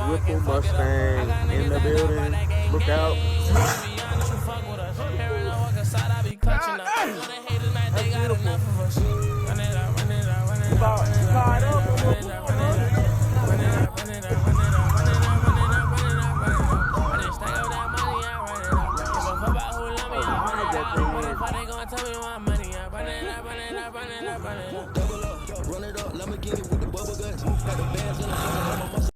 Whipple Mustang in the building. Look out. That's beautiful. Tied up. Double up, run it up, Lamborghini with the bubble guts. Got the bands in the